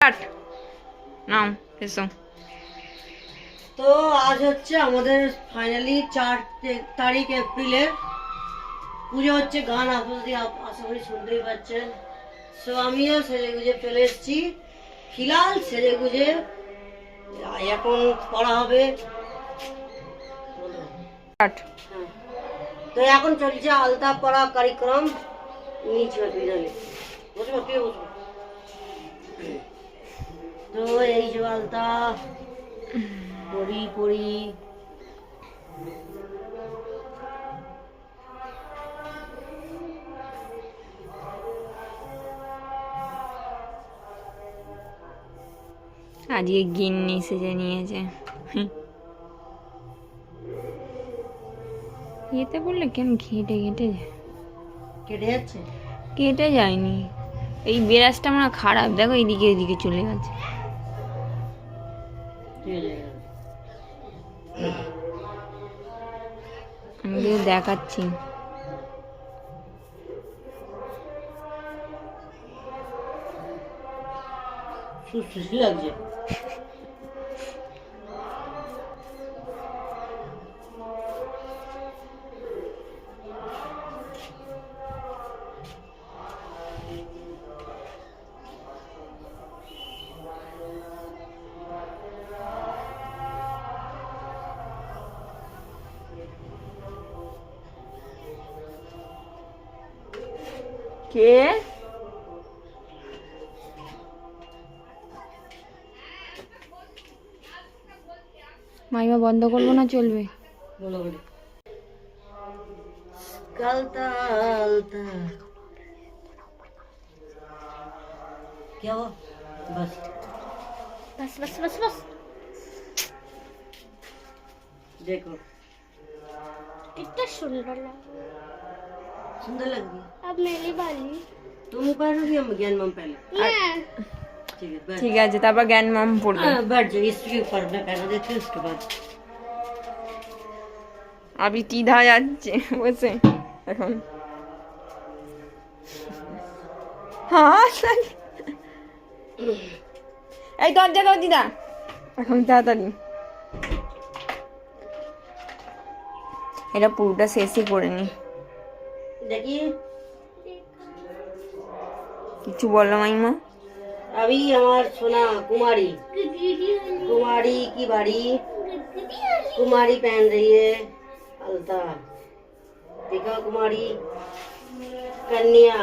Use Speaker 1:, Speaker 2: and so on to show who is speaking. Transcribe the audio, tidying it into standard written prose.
Speaker 1: Start now এসো।
Speaker 2: তো আজ হচ্ছে আমাদের ফাইনালি 4 তারিখ এপ্রিলের পুজো হচ্ছে। গান আপনাদের আশা করি শুনতেই পাচ্ছেন। সো আমিও সেজে গুজে চলে এসেছি। ফিলহাল সেজে গুজে এখন পড়া হবে।
Speaker 1: স্টার্ট।
Speaker 2: তো এখন চলছে আলতা পড়া কার্যক্রম। নিচে বসবো কে বসবো। তো এই যে আলতা পড়ি
Speaker 1: আজকে গিন্নি সেজে নিয়েছে। এতে বললে কেন ঘেটে যায়?
Speaker 2: কেটে যাচ্ছে।
Speaker 1: কেটে যায়নি, এই বেরাসটা আমার খারাপ, দেখো এইদিকে চলে গেছে। আমি তোকে দেখাচ্ছি।
Speaker 2: সুস্থ লাগছে।
Speaker 1: কে মাইমা বন্ধ করবো না চলবে?
Speaker 2: বলো বলো। गलता अलता क्या हुआ? बस
Speaker 3: बस बस बस बस
Speaker 2: देखो
Speaker 3: कितना सुंदर लग
Speaker 2: सुंदर लग रही है।
Speaker 3: अब मेरी बारी।
Speaker 2: तुम पहनोगी हम ज्ञान मम पहले।
Speaker 3: मैं
Speaker 2: ठीक है बैठ।
Speaker 1: ঠিক আছে, তারপর জ্ঞান মাম পড়বে।
Speaker 2: बैठ जाओ इसके ऊपर मैं पहना देती हूँ उसके बाद।
Speaker 1: আমি টিধা যাচ্ছে বসে এখন। হ্যাঁ এই দরজা দাও দিদা এখন তাড়াতাড়ি। এটা পুরোটা শেষই করে নি।
Speaker 2: देखिए
Speaker 1: কিছু বলো মাইমা।
Speaker 2: अभी हमार सोना कुमारी कुमारी की बाड़ी। कुमारी पहन रही है अलता। देखो कुमारी कन्या